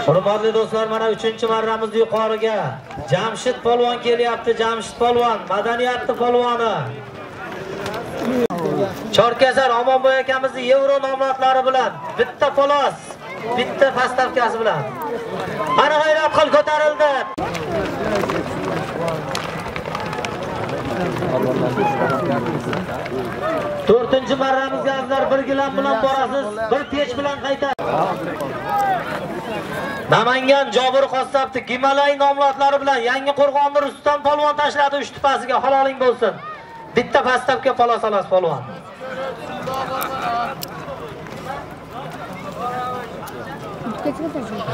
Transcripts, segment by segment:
Hurmatli do'stlar, mana 3-marramiz yuqoriga Jamshid polvon kelyapti. Jamshid polvon, madaniyatli polvoni. Chorkasar Omonboy akamizning Yevro nomlatlari bilan bitta polos, bitta pastavkasi bilan. Mana g'ayrat qil, ko'tarildi. To'rtinchi marramizga azlar bir gilam bilan borasiz, bir pech bilan qaytasiz. Namangan Jobir Qossabdi Gimalay nomlatlari bilan Yangi Qo'rg'onni Rustam polvon tashladi 3 tepasiga. Haloling bo'lsin. Bitta pastavka polos olasiz polvon.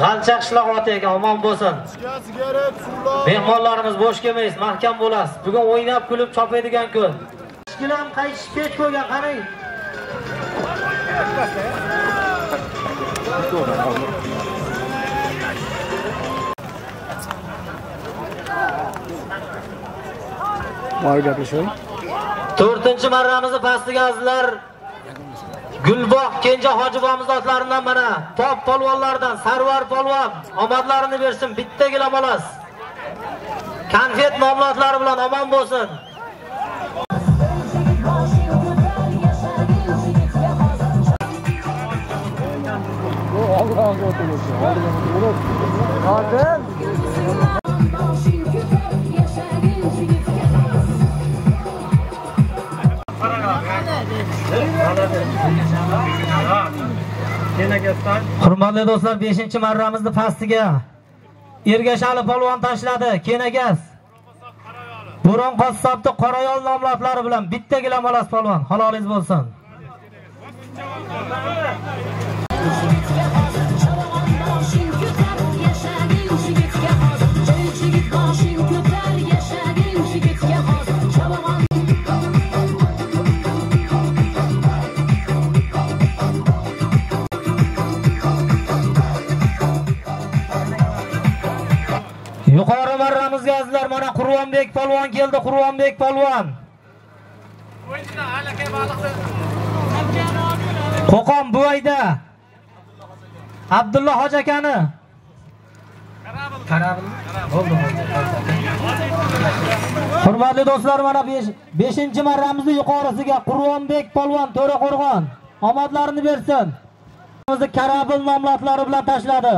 G'alchaq qishloq oti ekan, omon bo'lsin. Mehmonlarimiz bo'sh kelmaysiz, mahkam bo'lasiz. Bugun o'ynab kulib chopadigan kun. Gilam qaytishib kech qo'ygan, qarang. Bor gaplashing. 4-marramizni pastiga azizlar Gulbog' Kenja Hojibomiz otlaridan mana top polvonlardan Sarvar polvon omadlarini bersin, bitta gilam olasiz. Konfet nomlatlari bilan omon bo'lsin. Hurmatli do'stlar, 5-marramizni pastiga Ergashali polvon tashladi. Kenagas Bo'ron Qossabdi Qorayol nomlatlari bilan bitta gilam olasiz polvon. Halolingiz bo'lsin. Yuqori marramizga azizlar mana Qurvonbek polvon keldi. Qurvonbek polvon Qo'qon Buvayda Abdulla Hoji akani Hurmatli do'stlar, mana 5-marramizni yuqorisiga Qurvonbek polvon To'raqo'rg'on omadlarini bersin. Bizni Karabil nomlatlari bilan tashladi.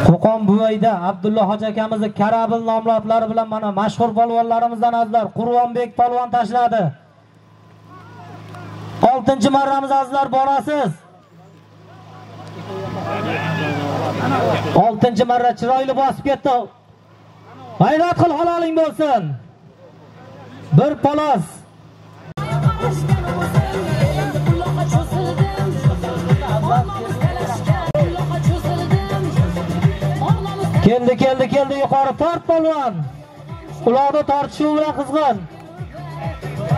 Qo'qon Buvayda Abdulla Hoji akamizni Karabil nomlatlari bilan mana mashhur polvonlarimizdan azizlar Qurvonbek polvon tashladi. 6-marramiz azizlar borasiz. 6-marra chiroyli bosib ketdi. G'ayrat qil, haloling bo'lsin. Bir polos. Keldi yuqori tort polvon. Ularni tortishuv bilan qizg'in.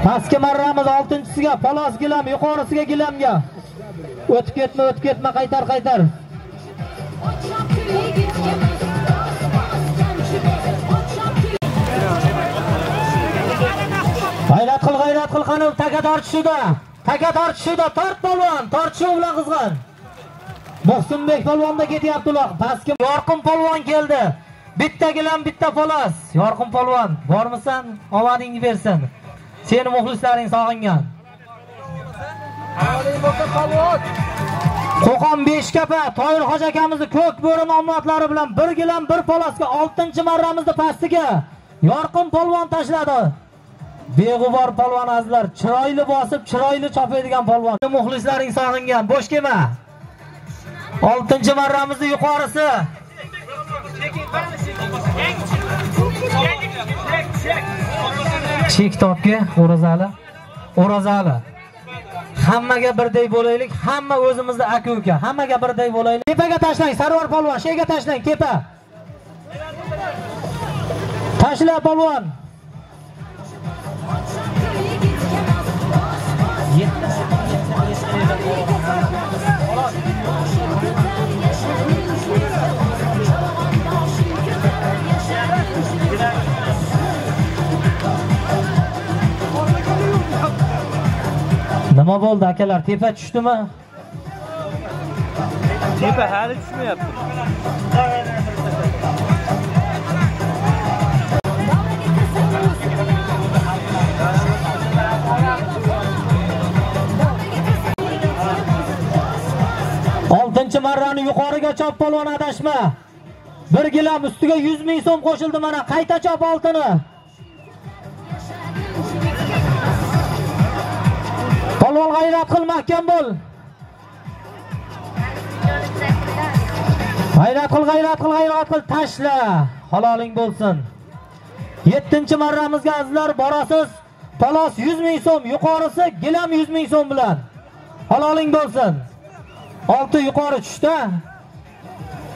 Pastki marramiz 6-siga polos gilam, yuqorisiga gilamga. O'tib ketma, qaytar. G'ayrat qil, qani taka tortishuvda tort polvon, tortishuv bilan qizg'in. Muhsinbek polvonda ketyapti ular. Pastki Yorqin polvon keldi. Bitta gilam, bitta polos. Yorqin polvon, bormisan? Omadingni bersin. Seni muxlislaring sog'ingan. Qo'qon Beshkapa Toyir Hoji akamizni ko'k bo'ri nomlatlari bilan bir gilam, bir polosga 6-marramizni pastiga Yorqin polvon tashladi. Beg'ubor polvon azizlar, chiroyli bosib, chiroyli chopadigan polvon. Muxlislaring sog'ingan, bo'sh kelma. 6-marramizni yuqorisi. Chek topga O'razali. Hammaga birday bo'laylik, hamma o'zimizda aka-uka, hammaga birday bo'laylik. Tepaga tashlang, Sarvar polvon, shega tashlang, tepa. Tashla polvon. Nima bo'ldi akalar? Tepa tushdimi? Tepa hali tushmayapti. Oltinchi marrani yuqoriga chop polvon adashma. Bir gilam ustiga 100 ming so'm qo'shildi mana. Qayta chop oltini. Polvon g'ayrat qil, mahkam bo'l. G'ayrat qil, tashla. Haloling bo'lsin. 7-marramizga azizlar borasiz. Tolos 100 ming so'm, yuqorisi gilam 100 ming so'm bilan. Haloling bo'lsin. 6 yuqori tushdi.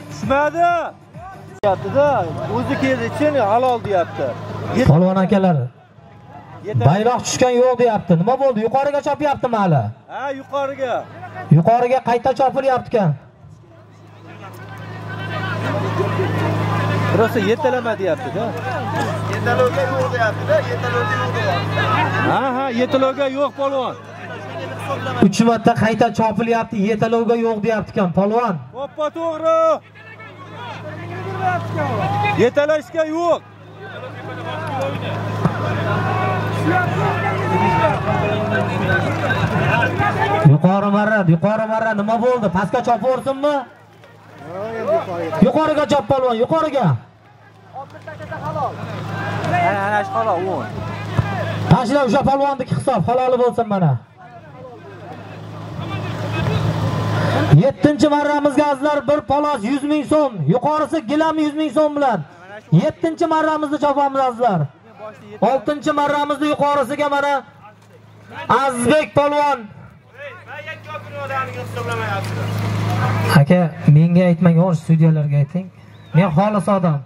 Tushmadi. Deyapti-da, o'zi keldi için halol deyapti. Polvon akalar. Bayroq tushgan yo'q deyapti. Nima bo'ldi? Yuqoriga chopyaptimi hali? Ha, yuqoriga. Yuqoriga qayta chopilyapti-kan. Rosa yetalama deyapti-da. Yetalovga yo'q deyapti-da, yetalovga yo'q deyapti. Ha, yetalovga yo'q polvon. 3 marta qayta chopilyapti, yetalovga yo'q deyapti-kan polvon. Hoppa to'g'ri. Yetalashga yo'q. Yuqori marra nima bo'ldi? Pastga chopaversinmi? Yuqoriga chop polvon, yuqoriga. Ana shu halol o'n. Tashla o'sha polvonniki hisob, haloli bo'lsin mana. 7-marramizga azizlar bir polos 100 ming so'm, yuqorisi gilam 100 ming so'm bilan. 7-marramizni chopamiz azizlar. 6-marramizni yuqorisiga mana Azizbek polvon. Aka, menga aytmang, o'sha sudyalarga ayting. Men xolis odam.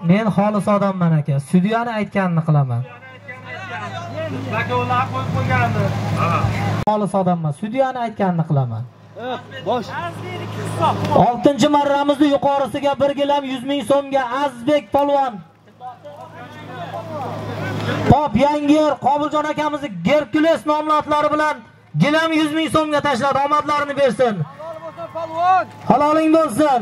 Men xolis odamman aka. Sudyani aytganini qilaman. Vakolatlar qo'yib qo'ygandi. Xolis odamman. Sudyani aytganini qilaman. Bosh. 6-marramizni yuqorisiga bir gilam 100 ming so'mga Azizbek polvon. Top Yangiyer Qobiljon akamizni Gerkules nomli otlari bilan gilam 100 ming so'mga tashladi. Omadlarini bersin. Haloling bo'lsin.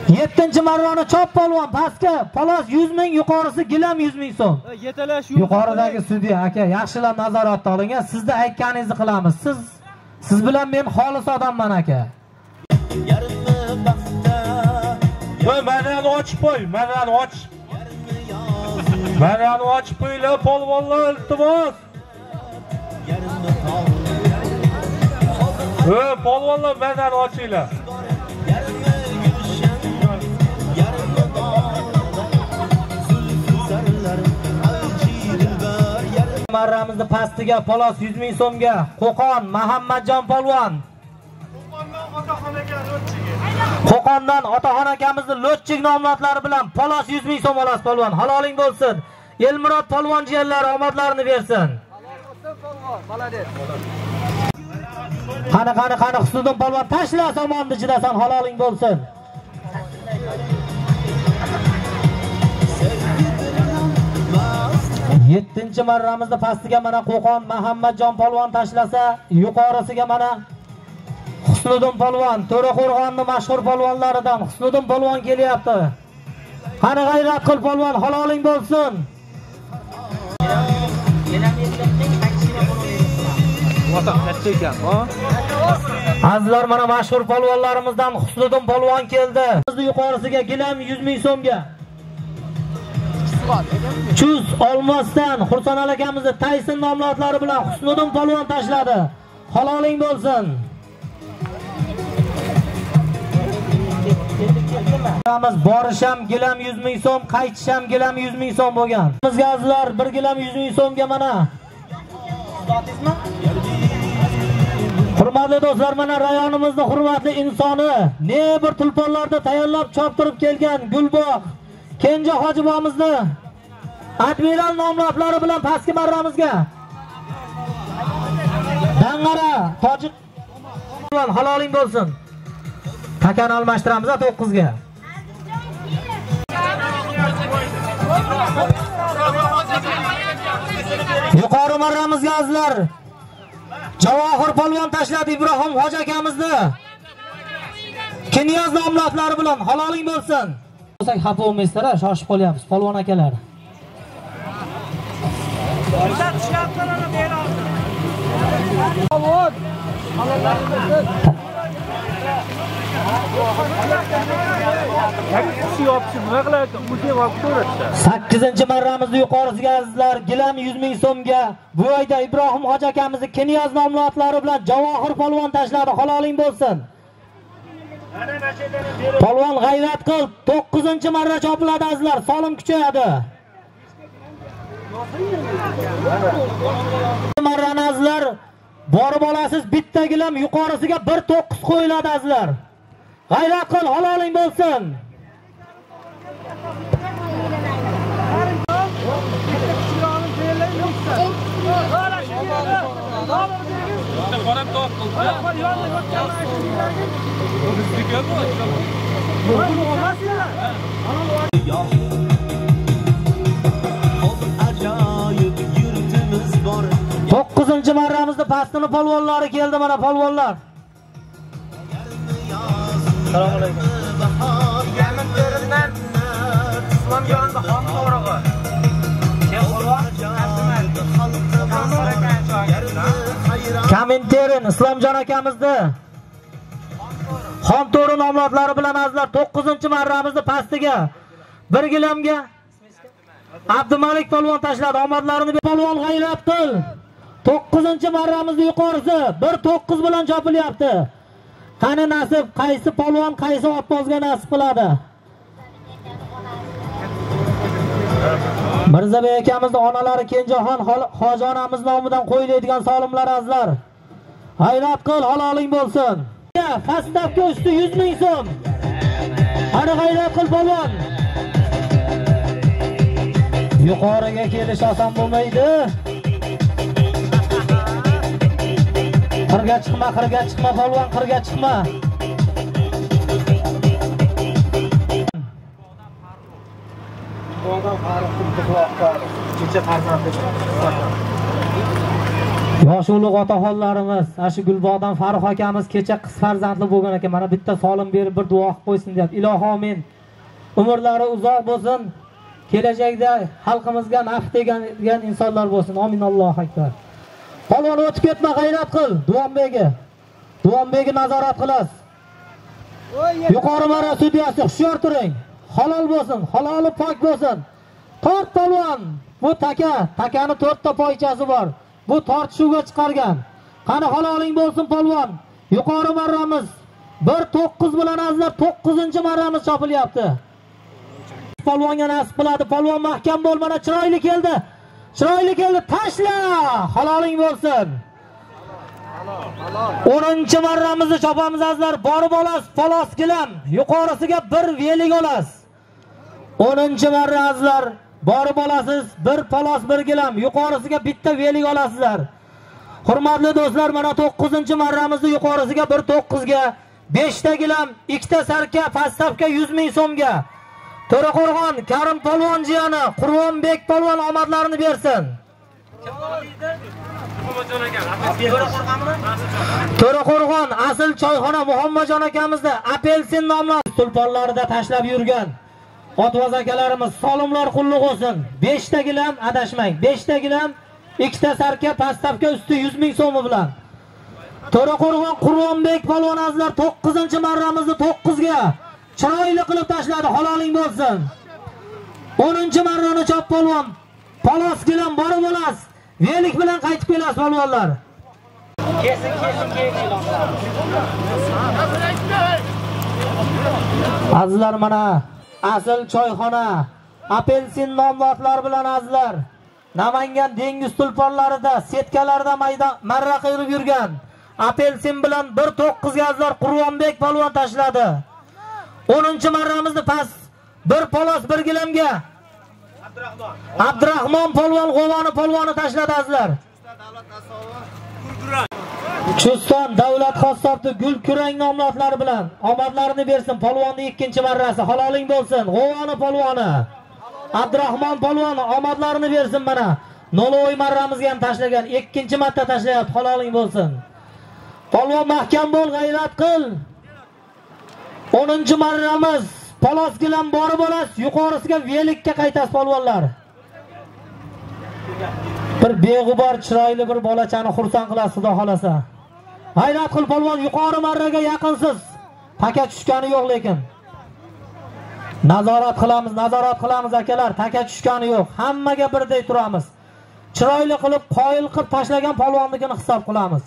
7-marrani chop polvon pastga. Polos 100 ming, yuqorisi gilam 100 ming so'm. Yetalash yo'q. Yuqoridagi sudya aka, yaxshilab nazoratda oling. Sizni aytganingizni qilamiz. Siz bilan men xolis odamman aka. Voy, manani ochib qo'y, manani och. Manani ochib qo'ylar, polvonlar iltimos. Polvonlar manani ochinglar. Marramizni pastiga polos 100 ming so'mga Qo'qon Muhammadjon polvon. Qo'qondan Otaxon akamizni Lo'tchik nomlatlari bilan polos 100 ming so'm olasiz polvon. Haloling bo'lsin. Elmurod polvon jiyanlari omadlarini bersin. Qani Husniddin polvon tashla somonni ichidasan, haloling bo'lsin. Yettinchi marramizni pastiga mana Qo'qon Muhammadjon polvon tashlasa, yuqorisiga mana Husniddin polvon, To'raqo'rg'onning mashhur polvonlaridan Husniddin polvon kelyapti. Qani g'ayrat qil polvon, haloling bo'lsin. Azizlar, mana mashhur polvonlarimizdan Husniddin polvon keldi. Bizni yuqorisiga gilam 100 ming so'mga. Chuz olmasdan Xursonal akamizni Tayson nomlatlari bilan Husniddin polvon tashladi. Haloling bo'lsin. Borisham gilam 100 ming so'm, qaytisham gilam 100 ming so'm bo'lgan. Bizga azizlar bir gilam 100 ming so'mga mana. Hurmatli do'stlar, mana rayonimizning hurmatli insoni, ne bir tulponlarda tayyorlab choptirib kelgan Gulbog Kenja hojibomizni Admiral nomlatlari bilan pastki marramizga Dang'ara tojik haloling bo'lsin. Takani almashtiramiz 9 ga. Yuqori marramizga azizlar Javohir polvon tashladi Ibrohim hoji akamizni. Keniyoz nomlari bilan haloling bo'lsin. Bo'lsak xafa bo'lmaysizlar, shoshib qolyapmiz polvon akalar. Sakkizinchi marramizni yuqorisiga azizlar gilam 100 ming so'mga bu oyda Ibrohim hoji akamizni Keniyoz nomlari bilan Javohir polvon tashladi. Haloling bo'lsin. Polvon g'ayrat qil. 9-marra chopiladi azizlar. Solim kuchayadi. Marrani azizlar borib olasiz. Bitta gilam yuqorisiga 1.9 qo'yiladi azizlar. G'ayrat qil, haloling bo'lsin. To'qqizinchi marramizda pastini polvonlari keldi, mana polvonlar. Assalomu alaykum. Yaminlaridan Islom yonida xon to'rig'i. Kaminterin Islomjon akamizni xon to'ri nomlari bilan azizlar 9-marramizni pastiga 1 gilamga Abdumalik polvon tashladi. Omadlarini polvon g'ayrat qil. 9-marramizni yuqorisi 1.9 bilan chopilyapti. Qani nasib, qaysi polvon qaysi otbozga nasib qiladi? Mirzabek akamizning onalari Kenjaxon hoji onamiz nomidan qo'yiladigan solimlar azizlar. G'ayrat qil, haloling bo'lsin. Pastdagi usti 100 ming so'm. Qani g'ayrat qil polvon. Yuqoriga kelish oson bo'lmaydi. Qirga chiqma polvon, qirga chiqma. Yosh ulug' otaxonlarimiz, ashi Gulbog'dan Farruh akamiz kecha qiz farzandli bo'lgan ekan. Mana bitta solim berib bir duo qilib qo'ysin deyapti. Ilohi amin. Umrlari uzoq bo'lsin. Kelajakda xalqimizga naf tegan insonlar bo'lsin. Amin. Allohu akbar. Polvon o'tib ketma, g'ayrat qil. Duonbegi nazorat qilasiz. Yuqori marra sudyasi hushyor turing. Halol bo'lsin, haloli pok bo'lsin. Tort polvon. Bu takani 4 ta poychasi bor. Bu tortishuvga chiqargan. Qani haloling bo'lsin polvon. Yuqori marramiz 1.9 bilan azizlar 9-marramiz chopilyapti. Polvonga nasib qiladi. Polvon mahkam bo'l, mana chiroyli keldi. Tashla! Haloling bo'lsin. 10-marramizni chopamiz azizlar. Borib olasiz, polos gilam. Yuqorisiga 1 velik olasiz. 10-marra azizlar. Borib olasiz, 1 polos 1 gilam. Yuqorisiga bitta velik olasizlar. Hurmatli do'stlar, mana 9-marramizni yuqorisiga 1.9 ga 5 ta gilam, 2 ta sarka, pastapga 100 ming so'mga. To'raqo'rg'on Karim polvon jiyani Qurbonbek polvon omadlarini bersin. To'raqo'rg'on asl choyxona Muhammadjon akamizda apelsin nomli tulponlarida tashlab yurgan otvoz akalarimiz solimlar qulluq bo'lsin. 5 ta gilam, adashmang. 5 ta gilam, 2 ta sarka, pastapga usti 100 ming so'mi bilan. To'raqo'rg'on Qurbonbek polvon azizlar 9-marramizni 9 ga chiroyli qilib tashladi. Haloling bo'lsin. 10-marrani chop polvon. Polos gilam borib olasiz. Velik bilan qaytib kelasiz polvonlar. Kesin azizlar, mana asl choyxona apelsin nomlari bilan azizlar Namangan dengiz tulponlarida setkalarda marra qilib yurgan apelsin bilan 1.9 ga azizlar Qurbonbek polvon tashladi. 10-marramizni past 1 polos 1 gilamga Abdurahmon polvon G'ovoni polvoni tashladi azizlar. Chuston davlat xossobdi Gulkurang nomlari bilan omadlarini bersin. Polvonning 2-marrasi haloling bo'lsin. G'ovoni polvoni Abdurahmon polvon omadlarini bersin. Mana Nolovoy marramizga ham tashlagan. Ikkinchi marta tashlayapti. Haloling bo'lsin. Polvon mahkam bo'l, g'ayrat qil. 10-marramiz. Polos bilan borib olasiz. Yuqorisiga velikka qaytasiz polvonlar. Bir beg'ubor chiroyli bir bolachani xursand qilasiz, xudo xolasa. G'ayrat qil polvon, yuqori marraga yaqinsiz. Taka tushgani yo'q lekin. Nazorat qilamiz akalar. Taka tushgani yo'q. Hammaga birday turamiz. Chiroyli qilib, qoyil qilib tashlagan polvonligini hisob qilamiz.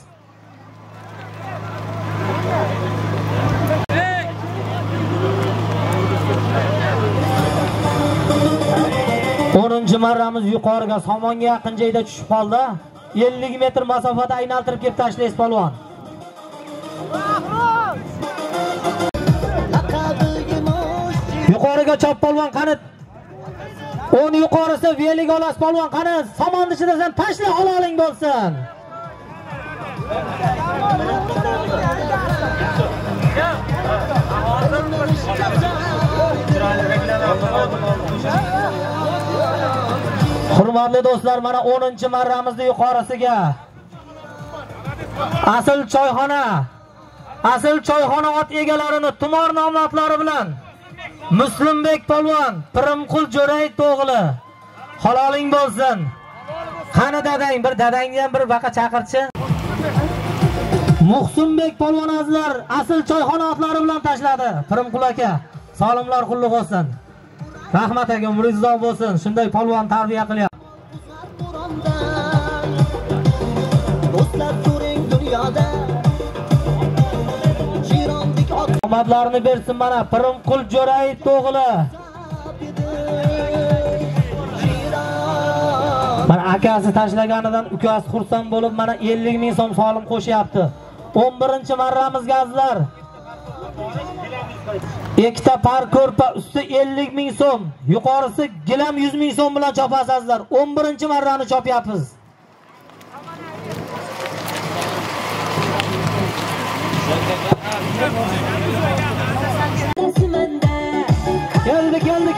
Marramiz yuqoriga somonga yaqin joyda tushib qoldi. 50 metr masofada aylantirib kelib tashlaysiz polvon. Yuqoriga chop polvon qani. 10 yuqorisi velik olasiz polvon qani. Somonni ichida sen tashla, haloling bo'lsin. Hurmatli do'stlar, mana 10-marramizni yuqorisiga asl choyxona ot egalarini tumor nomlatlari bilan Muslimbek polvon, Pirimqul Jo'ray to'g'li. Haloling bo'lsin. Qani dadang, bir dadangni ham bir baqa chaqirchi. Muhsinbek polvon azizlar, asl choyxona otlari bilan tashladi. Pirimqul aka, salomlar qulluq olsin. Rahmat aka, umringiz uzoq bo'lsin. Shunday polvon tarbiya qilyapti. Do'stlar ko'ring dunyoda. Omadlarini bersin mana Pirimqul Jo'ray to'g'li. Mana akasi tashlaganidan ukasi xursand bo'lib mana 50 ming so'm solim qo'shyapti. 11-marramizga azizlar. Ikkita par ko'rpa usti 50 ming so'm, yuqorisi gilam 100 ming so'm bilan chopasiz azizlar. 11-marrani chopyapmiz.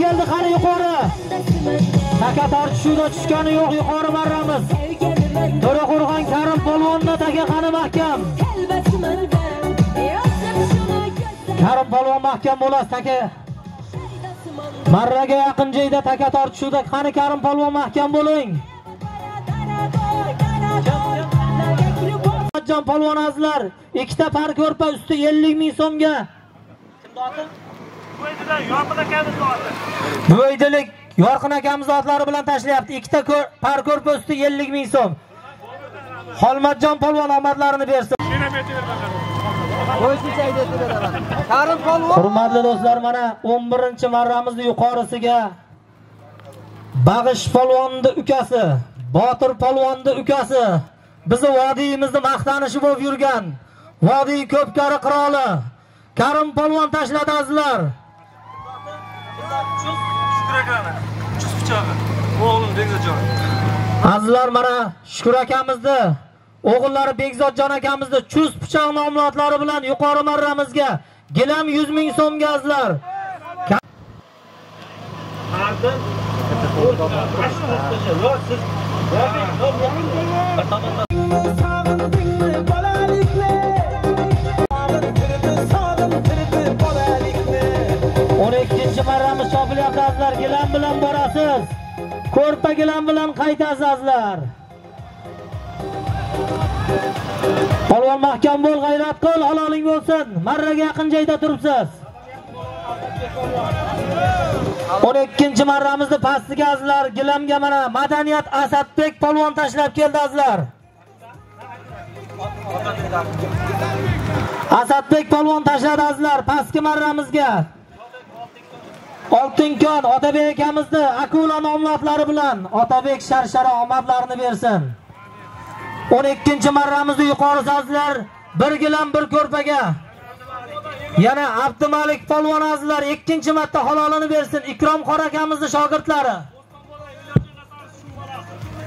Keldi qani yuqori. Taka tortishuvda tushgani yo'q, yuqori marramiz. To'raqo'rg'on Karim polvonda taka qani mahkam. Karim polvon mahkam bo'lasiz taka. Marraga yaqin joyda taka tortishuvda qani Karim polvon mahkam bo'ling. Jon polvon azizlar, ikkita par ko'rpa usti 50 ming so'mga. Bo'ydilik Yorqin akamiz otlari bilan tashlayapti. Ikkita par ko'rpa usti 50 ming so'm. Xolmatjon polvon omadlarini bersin. Karim polvon. Hurmatli do'stlar, mana 11-marramizni yuqorisiga Bag'ish polvonning ukasi, Botir polvonning ukasi, bizni vodiyimizni maqtanishi bo'lib yurgan vodiy ko'pkari qiroli Karim polvon tashladi azizlar. Azizlar, mana Shukur akamizni o'g'illari Bekzodjon akamizni chus pichoq nomlatlari bilan yuqori marramizga gilam 100 ming so'mga azizlar. Marramiz chopilyapti azizlar, gilam bilan borasiz. Ko'rpa gilam bilan qaytasiz azizlar. Polvon mahkam bo'l, g'ayrat qil, haloling bo'lsin. Marraga yaqin joyda turibsiz. 12-marramizni pastiga azizlar, gilamga mana Madaniyat Asadbek polvon tashlab keldi azizlar. Asadbek polvon tashladi azizlar pastki marramizga. Oltinkon Otabek akamizni akula nomlatlari bilan Otabek sharshara omadlarini bersin. 12-marramizni yuqorisi azizlar, bir gilam bir ko'rpaga. Yana Abdumalik polvon azizlar 2-marta halolini bersin. Ikrom qor akamizning shogirdlari.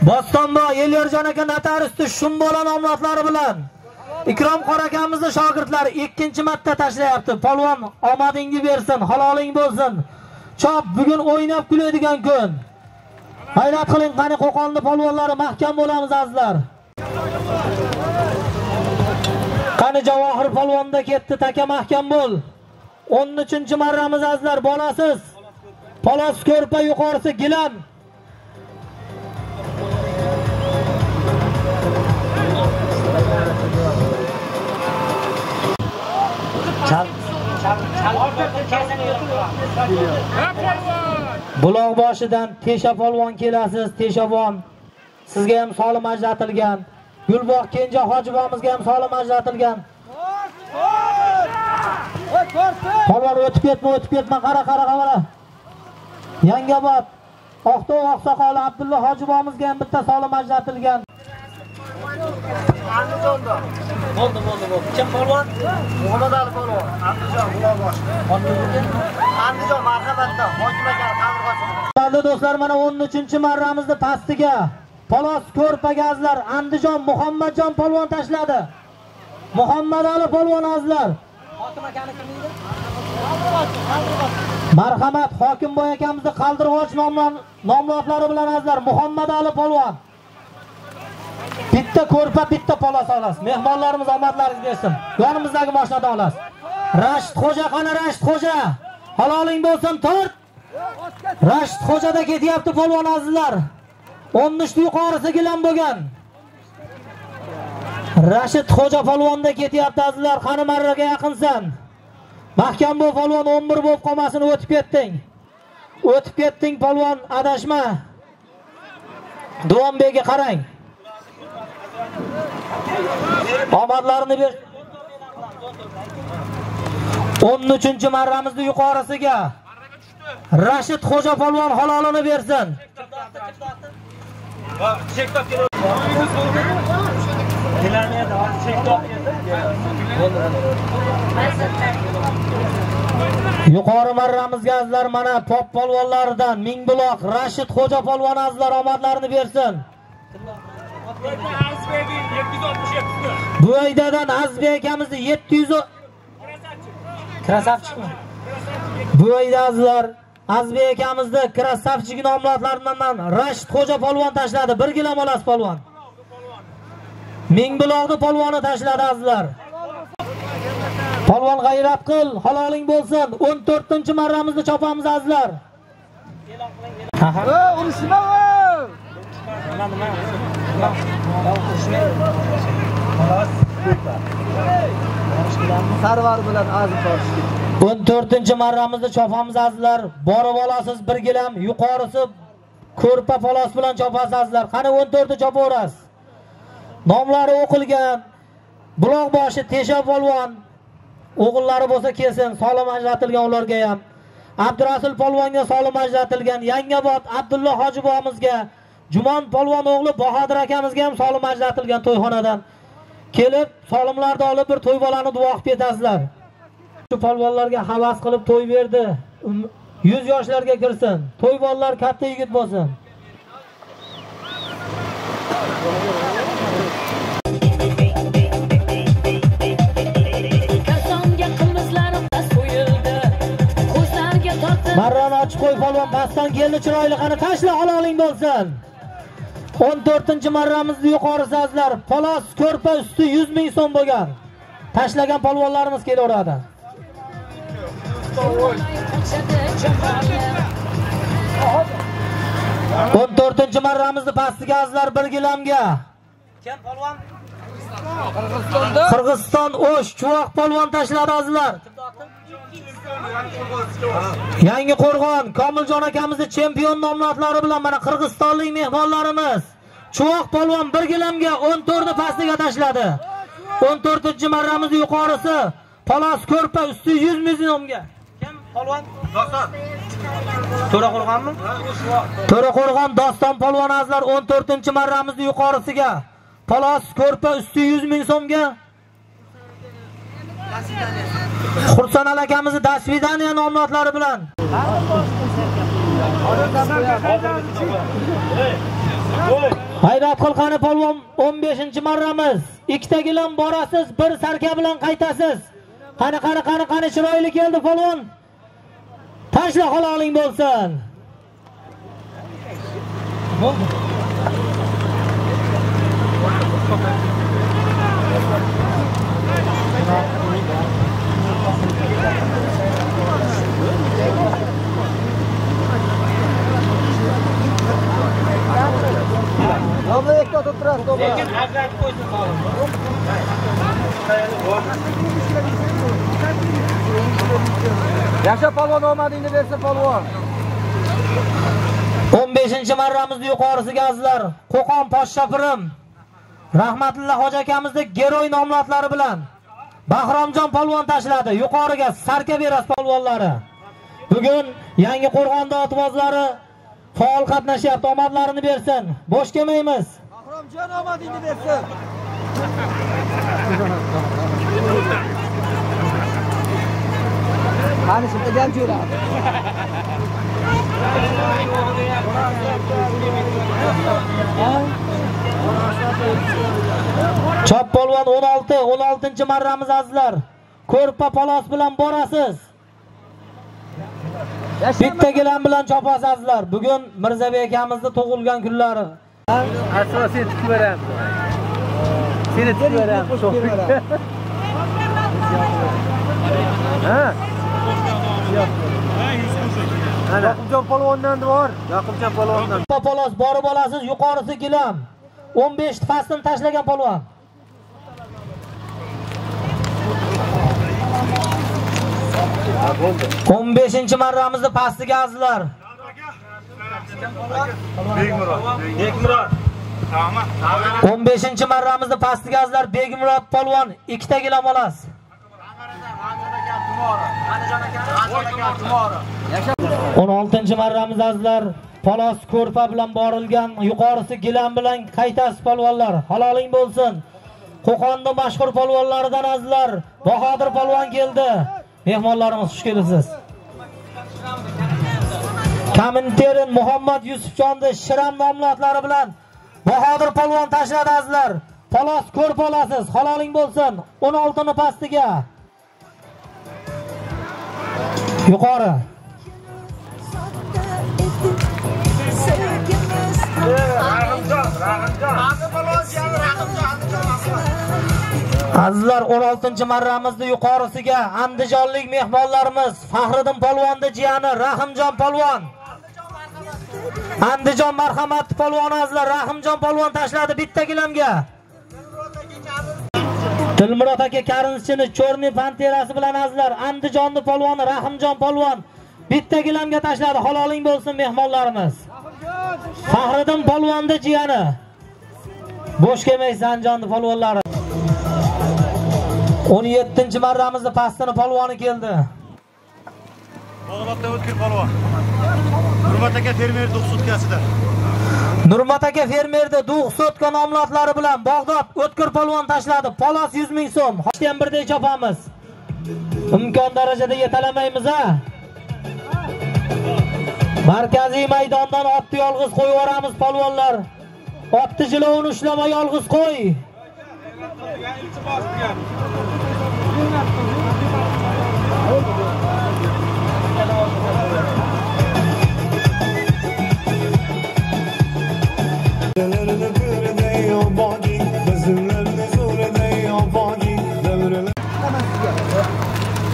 Bostonbo Elyorjon aka notaristi Shumbola nomlatlari bilan Ikrom qor akamizning shogirdlari 2-marta tashlayapti. Polvon omadingni bersin, haloling bo'lsin. Chop, bugun o'ynab kuladigan kun. Hayrat qiling, qani Qo'qonli polvonlari mahkam bo'lamiz azizlar. Qani Javohir polvonda ketdi, taka mahkam bo'l. 13-marramiz azizlar, bolasiz. Polos ko'rpa yuqorisi gilam. Buloq boshidan Tesha polvon kelasiz, Teshavon. Sizga ham solim ajratilgan. Gulbog' Kenja hojibomizga ham solim ajratilgan. Polvon o'tib ketma, qara, qara. Yangobod Oqto'q oqsoqoli Abdulla hojibomizga ham bitta solim ajratilgan. Andijonda. Bo'ldi. Kim polvon? Muhammad Ali polvon. Andijon Buloqbosh. Andijon marhamatda hokim aka ta'mirg'ochi. Qadrli do'stlar, mana 13-marramizni pastiga Polos ko'rpaga azizlar Andijon Muhammadjon polvon tashladi. Muhammad Ali polvon azizlar. Hokim akani kim edi? Marhamat, Hokimboy akamizni qaldirg'och nomlari bilan azizlar Muhammad Ali polvon. Bitta ko'rpa, bitta polos olasiz. Mehmonlarimiz omadlaringiz bersin. Yonimizdagi mashinadan olasiz. Rashid Xo'ja, qani Rashid Xo'ja? Haloling bo'lsin, tort. Rashid Xo'jada ketyapti polvon azizlar. 13 yuqorisi gilam bo'lgan. Rashid Xo'ja polvonda ketyapti azizlar. Qani marraga yaqinsan. Mahkam bo'l polvon, 11 bo'lib qolmasin, o'tib ketding. O'tib ketding polvon, adashma. Duonbekga qarang. Omadlarini ber. 13-marramizni yuqorisiga Rashid Xo'ja polvon halolini bersin. Yuqori marramizga azizlar mana pop polvonlaridan Mingbuloq Rashid Xo'ja polvon azizlar omadlarini bersin. Bu aydadan Azbek akamizni 700 Krasavchikmi? Bu ayda azizlar Azbek akamizni Krasavchik nomlaridan Rashid Xo'ja polvon tashladi. 1 gilam olasiz polvon. Mingbuloqni polvoni tashladi azizlar. Polvon g'ayrat qil, haloling bo'lsin. 14-marramizni chopamiz azizlar. Urishma. Sarvar bilan azib tortishdi. 14-marramizni chopamiz azizlar. Borib olasiz 1 gilam, yuqorisi ko'rpa polos bilan chopasiz azizlar. Qani 14ni chopaverasiz. Nomlari o'qilgan Buloqboshi Tesha polvon. O'g'illari bo'lsa kelsin, solim ajratilgan ularga ham. Abdurasul polvonga solim ajratilgan. Yangobod Abdulla hojibomizga, Jumon polvon o'g'li Bahodir akamizga ham solim ajratilgan to'yxonadan. Kelib, solimlarni olib bir to'y bolani duo qilib ketasizlar. Shu polvonlarga havas qilib to'y berdi. 100 yoshlarga kirsin. To'y bolalar katta yigit bo'lsin. Marrani ochib qo'y polvon, pastdan keldi chiroyli, qani tashla haloling bo'lsin. 14-marramizni yuqorisi azizlar, polos ko'rpa usti 100 ming so'm bo'lgan. Tashlagan polvonlarimiz kelaveradi. 14-marramizni pastiga azizlar 1 gilamga. Kim polvon? Qirg'iziston O'sh Chuvoq polvon tashladi azizlar. Yangi Qo'rg'on Komiljon akamizni chempion nomlari bilan mana qirg'izistonlik mehmonlarimiz Chuvoq polvon 1 gilamga 14ni pastiga tashladi. 14-marramizni yuqorisi polos ko'rpa usti 100 ming so'mga. Kim polvon? Doston. To'raqo'rg'onmi? To'raqo'rg'on Doston polvon azizlar 14-marramizni yuqorisiga polos ko'rpa usti 100 ming so'mga. Xursonal akamizni Dasvidaniya nomlari bilan. Hayrat qilqani polvon 15-marramiz. 2 ta gilam borasiz, 1 sarka bilan qaytasiz. Qani chiroyli keldi polvon. Tashla haloling bo'lsin. Bo'ldi. Domla yakka o'tib turadi, domla. Lekin ajratib qo'ysin xolos. Yasha polvon omadingni bersin polvon. 15-marramizni yuqorisiga azizlar. Qo'qon Poshshapirim Rahmatulloh hoji akamizning geroy nomlatlari bilan Bahromjon polvon tashladi. Yuqoriga Sarkaberas polvonlari. Bugun yangi Qo'rg'onda otbozlari faol qatnashyapti. Omadlarini bersin. Bo'sh kelmaymiz. Bahromjon omadingni bersin. Qani shunday ham jo'radi. Chop polvon 16-marramiz azizlar. Ko'rpa polos bilan borasiz. Bitta gilam bilan chopasiz azizlar. Bugun Mirzabek akamizning tug'ilgan kunlari. Aslo seni tutib beraman. Seni tutib beraman. Ha? Yaqubjon polvondan bor. Yaqubjon polvondan. Polos borib olasiz, yuqorisi gilam. 15 fasini tashlagan polvon. Bo'ldi. 15-marramizni pastiga azizlar. Bekmurod. Tamam. 15-marramizni pastiga azizlar. Begmurod polvon 2 ta gilam olasiz. 16-marramiz azizlar. Polos ko'rpa bilan borilgan, yuqorisi gilam bilan qaytasiz polvonlar. Haloling bo'lsin. Qo'qonning mashhur polvonlaridan azizlar. Bahodir polvon keldi. Mehmonlarimiz xush kelibsiz. Kaminterin Muhammad Yusufjonning Shiram nomlatlari bilan Bahodir polvon tashladi azizlar. Polos ko'rpa olasiz. Haloling bo'lsin. 16ni pastiga. Yuqori. Azizlar 16-marramizni yuqorisiga andijonlik mehmonlarimiz Faxriddin polvonning jiyani Rahimjon polvon. Andijon marhamat polvoni azizlar Rahimjon polvon tashladi bitta gilamga. Dilmurod aka Karinchini Cho'rni panterasi bilan azizlar Andijonning polvoni Rahimjon polvon bitta gilamga tashladi. Haloling bo'lsin mehmonlarimiz. Faxriddin polvonning jiyani. Bo'sh kelmaysiz Andijonning polvonlari. 17-marramizni pastini polvoni keldi. Bog'lotda o'tkir polvon. Nurmat aka fermer 9 sutkasida. Nurmat aka fermerda 9 sutka nomlatlari bilan Bag'dod o'tkir polvon tashladi. Polos 100 ming so'm. Hoshdan birday chopamiz. Imkon darajada yetalamaymiz ha. Markaziy maydondan otni yolg'iz qo'yib yuboramiz polvonlar. Otni jilovini ushlama yolg'iz qo'y.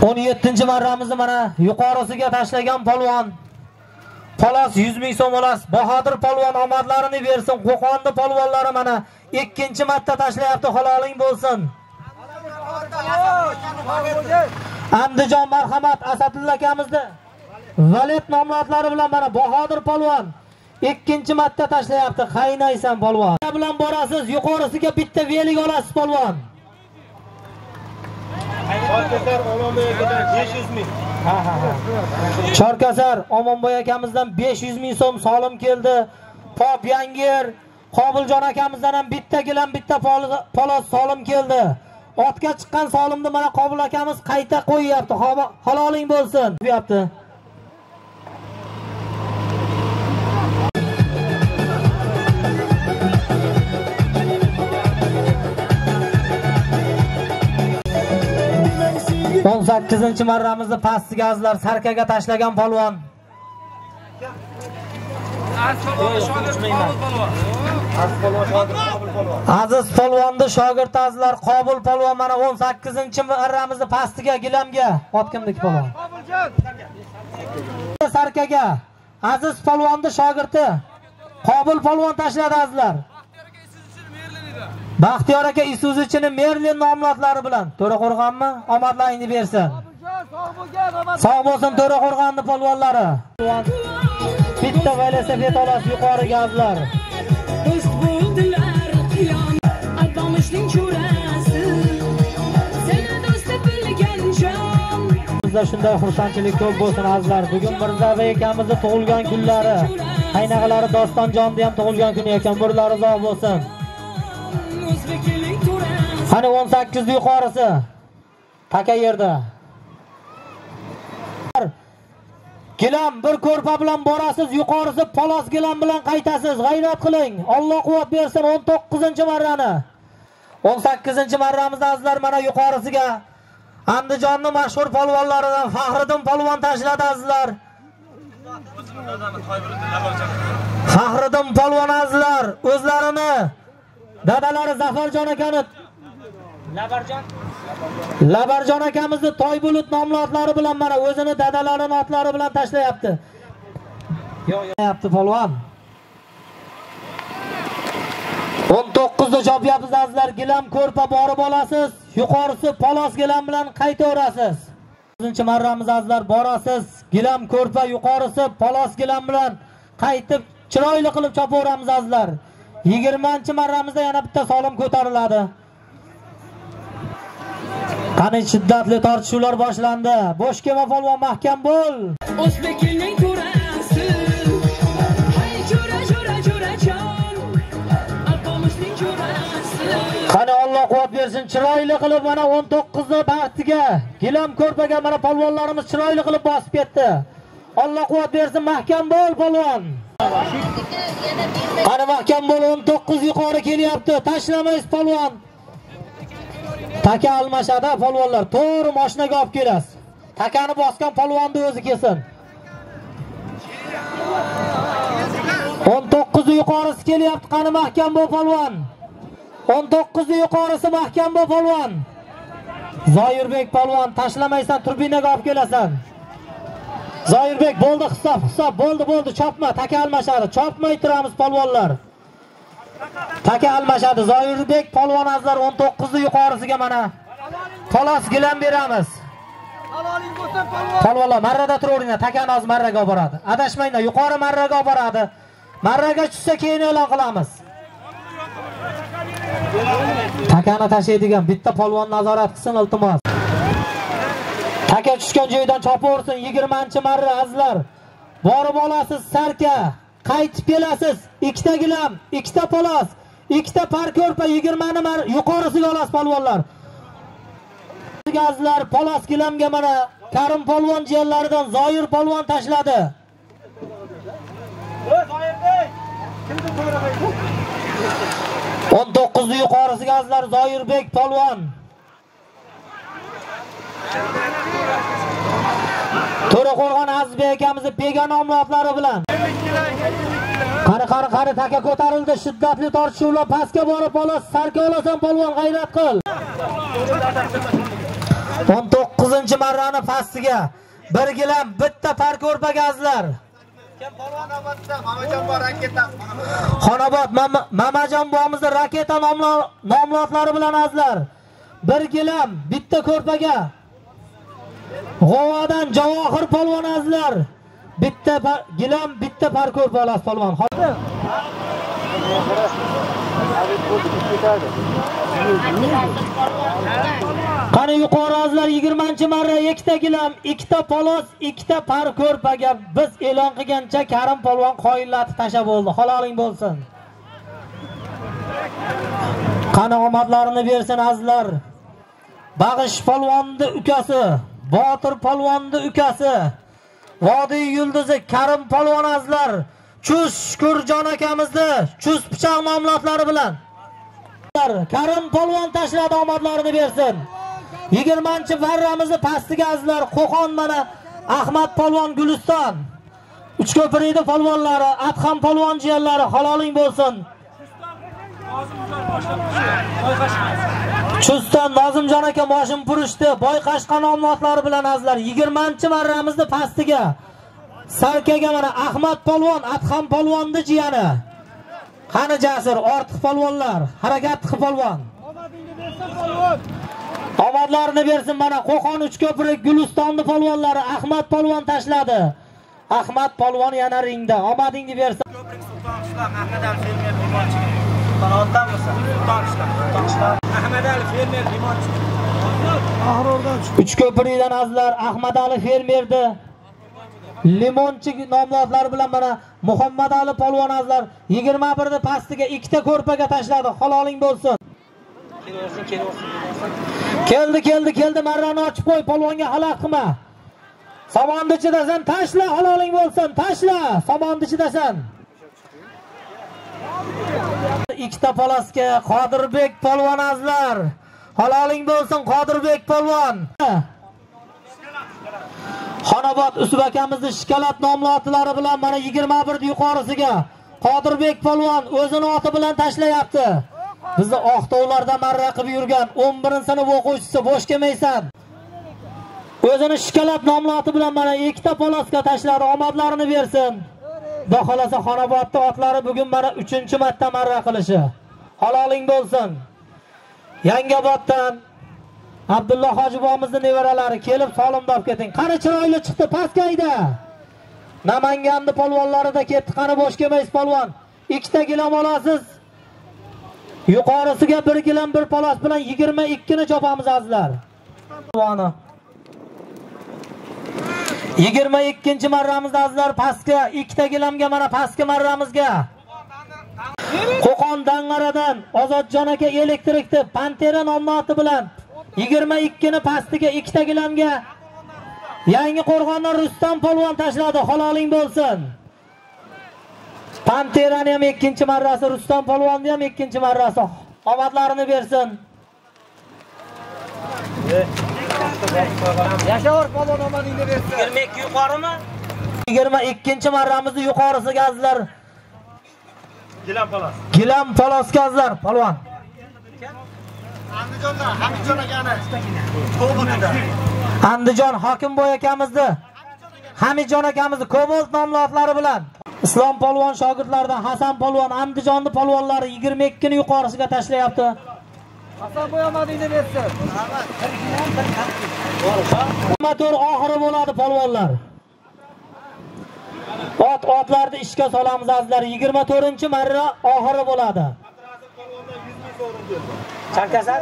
On 17-marramizni mana yuqorisiga tashlagan polvon. Polos 100 ming so'm olasiz. Bahodir polvon omadlarini bersin. Qo'qonning polvonlari mana 2-marta tashlayapti. Haloling bo'lsin. Andijon marhamat Asadulla akamizni Valet nomlatlari bilan mana Bahodir polvon 2-marta tashlayapti. Qaynaysan polvon. Bilan borasiz, yuqorisiga bitta velik olasiz polvon. Chorkasar Omonboy akadan 500 ming. Chorkasar Omonboy akamizdan 500 ming so'm solim keldi. Pop Yangir Qobiljon akamizdan ham bitta gilam, bitta polos solim keldi. Otga chiqqan solimni mana Qobil akamiz qayta qo'yyapti. Haloling bo'lsin deyapti. On 8-marramizni pastiga azizlar Sarkaga tashlagan polvon. Aziz polvonni shogird azlar Qobul polvon mana 18-marramizni pastiga gilamga otgimdik polvon. Sarkaga Aziz polvonni shogirdi Qobul polvon tashladi azlar. Baxtiyor aka Isuzuchini Merlin nomlatlari bilan To'raqo'rg'onmi? Omadlaringni bersin. Sog' bo'lsin To'raqo'rg'onni polvonlari. Bitta velosiped olasiz yuqoriga azlar. Bizda shunday xursandchilik ko'p bo'lsin azlar. Bugun Mirzabek akamizning tug'ilgan kunlari. Qaynaqalari Dostonjonni ham tug'ilgan kuni ekan. Burlari uzoq bo'lsin. Qani 18 yuqorisi. Taka yerda. Gilam bir ko'rpa bilan borasiz, yuqorisi Polos gilam bilan qaytasiz. G'ayrat qiling. Alloh quvvat bersin 19-marrani. 18-marramizni azlar mana yuqorisiga Andijonning mashhur polvonlaridan Faxriddin polvon tashladi azlar. Faxriddin polvon azlar o'zlarini dadalari Zafarjon akani Labarjon akamizni Toybulut nomli otlari bilan mana o'zini dadalarining otlari bilan tashlayapti. Yo'q, polvon. 19da chopyapsiz azlar. Gilam ko'rpa borib olasiz. Yuqorisi Polos gilam bilan qaytaverasiz. 9-marramiz azlar borasiz. Gilam ko'rpa yuqorisi Polos gilam bilan qaytib chiroyli qilib chopaveramiz azlar. 20-marramizda yana bitta solim ko'tariladi. Qani shiddatli tortishuvlar boshlandi. Bo'sh kema polvon mahkam bo'l. O'zbekning ko'rasi. Hay jo'ra-jo'ra-jo'rajon. Alpomishning ko'rasi. Qani Alloh quvvat bersin, chiroyli qilib mana 19 baxtiga, gilam ko'rpaga mana polvonlarimiz chiroyli qilib bosib ketdi. Alloh quvvat bersin, mahkam bo'l polvon. Qani mahkam bo'l, 19 yuqori kelyapti. Tashlamaysiz polvon. Taka almashada polvonlar to'g'ri mashinaga olib kelasiz. Takani bosgan polvonni o'zi kelsin. 19 yuqorisi kelyapti. Qani mahkam bo'l polvon. 19 yuqorisi mahkam bo'l polvon. Zoirbek polvon tashlamaysan, turbinaga olib kelasan. Zoirbek bo'ldi, hisob bo'ldi, chopma, taka almashadi. Chopmay turamiz polvonlar. Taka almashadi. Zoirbek polvon azlar 19 yuqorisiga mana Polos gilam beramiz. Polvonlar marrada turaveringlar. Takani oz marraga olib boradi. Adashmanglar, yuqori marraga olib boradi. Marraga tushsa keyin e'lon qilamiz. Takani tashlaydigan bitta polvon nazorat qilsin iltimos. Taka tushgan joydan chopaversin. 20-marra azlar. Borib olasiz Sarka. Qaytib kelasiz. 2 ta gilam, 2 ta Polos, 2 ta parko'rpa 20 yuqorisiga olasiz polvonlar. Gazlar Polos gilamga mana Karim polvon jiyanlaridan Zoir polvon tashladi. 19 yuqorisiga azlar Zoirbek polvon. To'raqo'rg'on Azizbek akamizning pega nomli otlari bilan. Qari taka ko'tarildi. Shiddatli tortishuvlar pastga borib Polos Sarka olasan polvon, g'ayrat qil. 19-marrani pastiga bir gilam, bitta parko'rpa gazlar. Mamajon bor raketa. Xonobod Mamajon bo'mizning raketa nomli otlari bilan azlar. Bir gilam, bitta ko'rpaga. G'ovadan Javohir polvon azlar. Bitta gilam, bitta parko'rpa olasiz polvon. Qani yuqori azlar 20-marra 2 ta gilam, 2 ta Polos, 2 ta parko'rpaga biz e'lon qilgancha Karim polvon qoyillatib tashlab bo'ldi. Haloling bo'lsin. Qani omadlarini bersin azlar. Bag'ish polvonning ukasi, Botir polvonning ukasi, Vodiy yulduzi Karim polvon azlar. Chus Shukurjon akamizni Chus pichoq nomlatlari bilan Karim polvon tashladi, omadlarini bersin. 20-marramizni pastiga azlar Qo'qon mana Ahmad polvon Guliston Uchko'pirida polvonlari, Adham polvon jiyanlari haloling bo'lsin. Chustan Nozimjon aka moshin purishdi. Boyqashqa nomlari bilan azlar 20-marramizni pastiga. Sarkaga mana Ahmad polvon, Adham polvonni jiyani. Qani jasur, ortiq polvonlar, harakat qilib polvon. Omadlarini bersin mana Qo'qon Uchko'pir Gulistonni polvonlari Ahmad polvon tashladi. Ahmad polvon yana ringda. Omadingni bersin. Ko'prik Sulton Qishloq Ahmad Ali fermer limonchi. Sultonotdanmisiz? Sulton Qishloq. Ahmad Ali fermer limonchi. Uchko'pirdan azlar Ahmad Ali fermerdi. Limonchi nomlari bilan mana Muhammad Ali polvon azlar 21da pastiga ikkita ko'rpaga tashladi. Haloling bo'lsin. Keldi marrani ochib qo'y, polvonga xalaq qilma. Somonni ichidasan, tashla, haloling bo'lsin, tashla, somonni ichidasan. Ikkita palaska Qodirbek polvon azlar. Haloling bo'lsin Qodirbek polvon. Xonobod Usub akamizning shikolat nomlari bilan mana 21 yuqorisiga Qodirbek polvon o'zini oti bilan tashlayapti. Bizni Oqtovlarda marra qilib yurgan 11-sinf o'quvchisi bo'sh kelmaysan. O'zini shikolat nomlari bilan mana ikkita palaska tashladi. Omadlarini bersin. Xohlasa Xonobodda otlari bugun mana 3-marta marra qilishi. Haloling bo'lsin. Yangoboddan Abdulla Hojibomizning nevaralari kelib solimdab keting. Qani chiroyli chiqdi paskayda. Namanganning polvonlarida ketdi. Qani bo'sh kelmaysiz polvon. Ikkita gilam olasiz. Yuqorisiga 1 gilam 1 palas bilan 22 ni chopamiz azizlar. Polvoni. 22-marramizda azizlar pastga ikkita gilamga mana pastga marramizga. Qo'qon Dang'aradan Ozodjon aka elektrikni Pantera nomlari bilan 22 ni pastiga ikkita gilamga. Yangi Qo'rg'ondan Rustam polvon tashladi. Haloling bo'lsin. Panterani ham 2-marrasi, Rustam polvonni ham 2-marrasi. Omadlarini bersin. Yashavor polvon omadingni bersin. 22 yuqorimi? 22-marramizni yuqorisiga azizlar. Gilam palas. Gilam palaska azizlar polvon. Andijonda Hamidjon akani Kobaltda. Andijon Hokimboy akamizni Hamidjon akamizni Kobolt nomlari bilan Islom polvon shogirdlaridan Hasan polvon Andijonning polvonlari 22 ni yuqorisiga tashlayapti. Hasan bo'yamadingni bersin. Motor oxiri bo'ladi polvonlar. Otlarni ishga solamiz azizlar. 24-marra oxiri bo'ladi. Charkasar?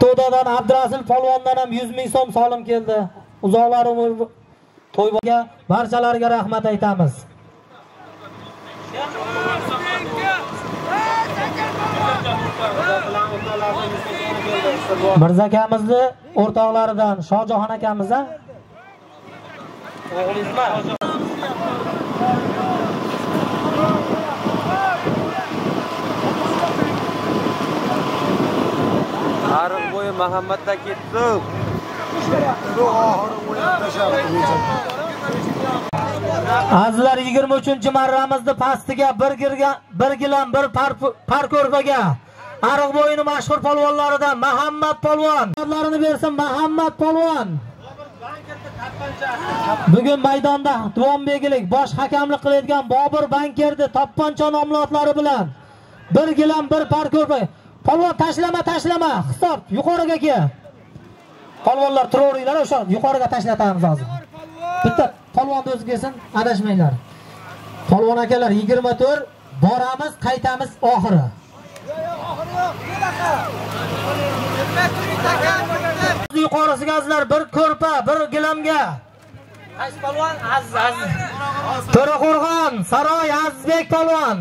To'dadan Abdurasul polvondan ham 100 ming so'm solim keldi. Uzoqlar umr to'yga barchalarga rahmat aytamiz. Mirza akamizni o'rtoqlaridan Shohjahon akamizdan o'g'lingizmi? Ariq bo'yi Muhammaddan ketdi. Azizlar 23-marramizni pastiga 1 gilam 1 par ko'rpaga Ariq bo'yining mashhur polvonlaridan Muhammad polvon. Omadlarini bersin Muhammad polvon. Bugun maydonda Duonbegilik bosh hakamlik qilayotgan Bobur Bankerdi Topponcha nomlari bilan 1 gilam 1 par ko'rpa. Polvon tashlama, hisob yuqoriga kel. Polvonlar turaveringlar, o'sha yuqoriga tashlatamiz hozir. Bitta polvonni o'zi kelsin, adashmanglar. Polvon akalar 24 boramiz, qaytamiz oxiri. Yuqorisiga azizlar 1 ko'rpa, 1 gilamga. Qaysi polvon? Aziz. To'raqo'rg'on, Saroy Azizbek polvon.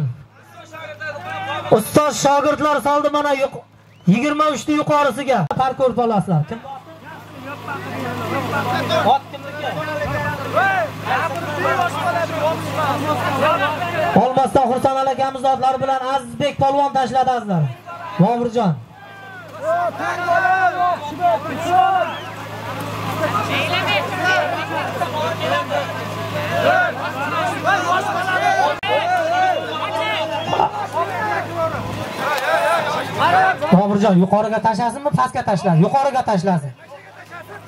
Ustoz shogirdlar soldi mana 23 ni yuqorisiga. Par ko'rpalaslar. Kim? Ot kimniki? Olmasdan Xursand akamiz otlari bilan Azizbek polvon tashladi azizlar. Boburjon. Boburjon yuqoriga tashlasinmi, pastga tashlasin? Yuqoriga tashlasin.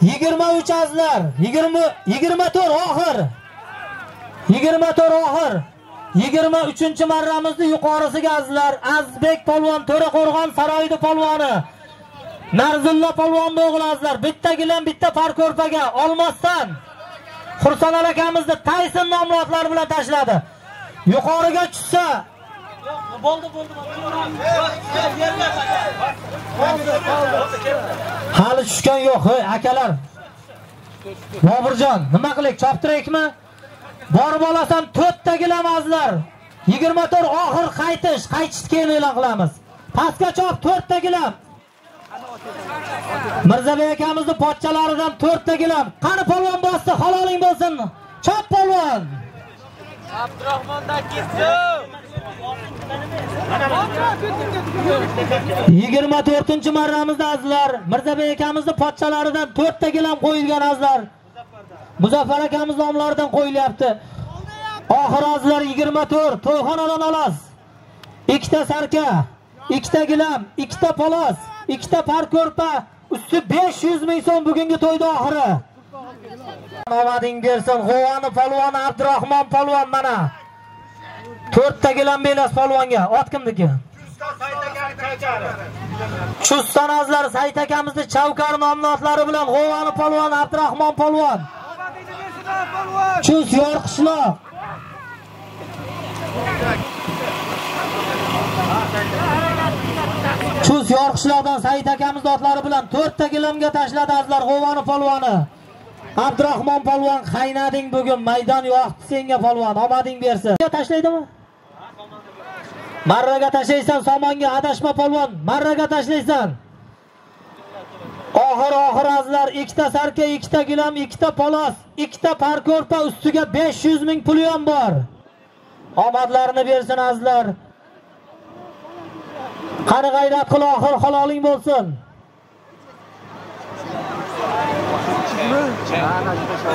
23 azlar, 24 oxir. 24 oxir. 23-marramizni yuqorisiga azlar. Azbek polvon, To'raqo'rg'on saroyida polvoni. Narzulla polvonni o'g'li azlar. Bitta gilam, bitta parko'rpaga olmasdan Xursonal akamizni Tayson nomli otlar bilan tashladi. Yuqoriga tushsa bo'ldi. Hali tushgan yo'q, hey akalar. Boburjon, nima qilaylik, choptiraylikmi? Borib olasan 4 ta gilamazlar. 24 oxir qaytishni keyin e'lon qilamiz. Pastga chop 4 ta gilam. Mirzabek akamizning pochchalaridan 4 ta gilam. Qani polvon bosdi, haloling bo'lsin. Chop polvon. Abdurahmondan ketdi. 24-marramizda azlar. Mirzabek akamizning pochchalaridan 4 ta gilam qo'yilgan azlar. Muzaffar akamiz nomlaridan qo'yilyapti. Oxir azlar 24, to'yxonadan olas. 2 ta sarka, 2 ta gilam, 2 ta polos, 2 ta parko'rpa, usti 500 ming so'm bugungi to'yda oxiri. Omading bersin, G'ovani polvoni Abdurahmon polvon mana. 4 ta gilam belas polvonga. Ot kimniki? Chuston azlar Sayt akamizning Chavkar nomli otlari bilan G'ovani polvon Abdurahmon polvon. Chus yorqishloq. Chus yorqishloqdan Sayt akamizning otlari bilan 4 ta gilamga tashladi azlar G'ovani polvoni. Abdurahmon polvon qaynading bugun, maydon yo'qdi senga polvon, omading bersin. Tashlaydimi? Marraga tashlaysan, somonga adashma polvon, marraga tashlaysan. Oxir azlar 2 ta sarka, 2 ta gilam, 2 ta polos, 2 ta parko'rpa, ustiga 500 ming puli ham bor. Omadlarini bersin azlar. Qani g'ayrat qil, oxir haloling bo'lsin.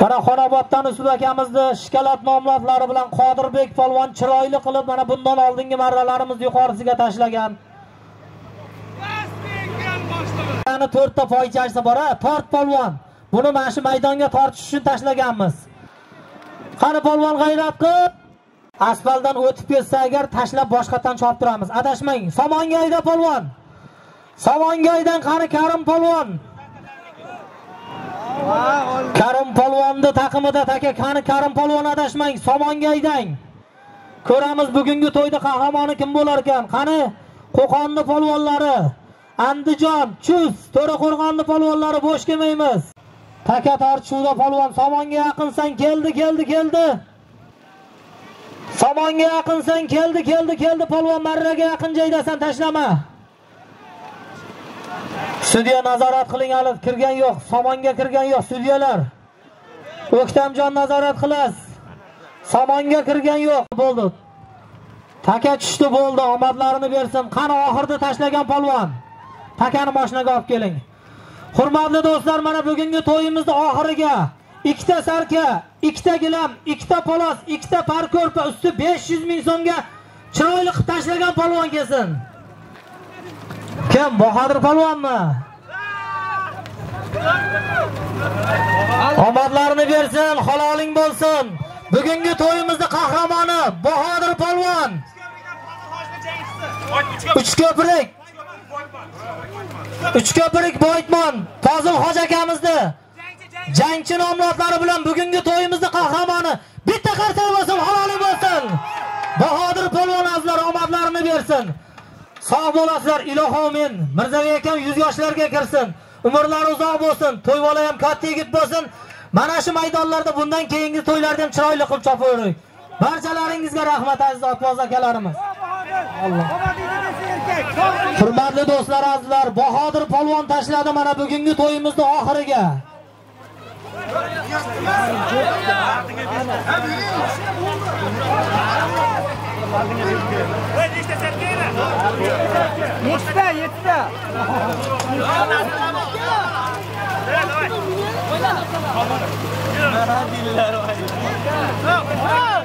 Mana Xonoboddan Usub akamizni shikolat nomlodlari bilan Qodirbek polvon chiroyli qilib mana bundan oldingi marralarimiz yuqorisiga tashlagan. Yana 4 ta foychasi bor, tort polvon. Buni mana shu maydonga tortish uchun tashlaganmiz. Qani polvon g'ayrat qilib, asfaltdan o'tib ketsa agar tashlab boshqatdan choptiramiz. Adashmang. Somongoyda polvon. Somongoydan qani Karim polvon. Karim polvonni taqimida taka qani Karim polvon adashmang. Somongoydan. Ko'ramiz bugungi to'yda qahramoni kim bo'lar ekan. Qani Qo'qonni polvonlari, Andijon, Chus, To'raqo'rg'onni polvonlari bo'sh kelmaymiz. Taka tortishuvda polvon Somonga yaqinsan, keldi. Somonga yaqinsan, keldi polvon, marraga yaqin joydasan, tashlama. Sudya nazorat qiling, hali kirgan yo'q, Somonga kirgan yo'q sudyalar. O'ktamjon nazorat qilas. Somonga kirgan yo'q, bo'ldi. Taka tushdi, bo'ldi, omadlarini bersin. Qani oxirda tashlagan polvon. Takani mashinaga olib keling. Hurmatli do'stlar, mana bugungi to'yimizning oxiriga 2 ta sarka, 2 ta gilam, 2 ta polos, 2 ta parko'rpa, usti 500 ming so'mga chiroyli qilib tashlagan polvon kelsin. Kim? Bahodir polvonmi? Omadlarini bersin, haloling bo'lsin. Bugungi to'yimizning qahramoni Bahodir polvon. Uchko'prik Boyitmon, Fozil Hoji akamizni jangchi nomlodlari bilan bugungi to'yimizning qahramoni. Bitta qarsak bo'lsin, haloling bo'lsin. Bahodir polvon azlar omadlarini bersin. Sog' bo'lasizlar, ilohomin. Mirzabek akam 100 yoshlarga kirsin. Umrlari uzoq bo'lsin. To'ybola ham katta yigit bo'lsin. Mana shu maydonlarda bundan keyingi to'ylarni ham chiroyli qilib chopaveraylik. Barchalaringizga rahmat aziz otboz akalarimiz. Alloh. Hurmatli do'stlar, azizlar, Bahodir polvon tashladi mana bugungi to'yimizning oxiriga. Yetti. Dillar voy.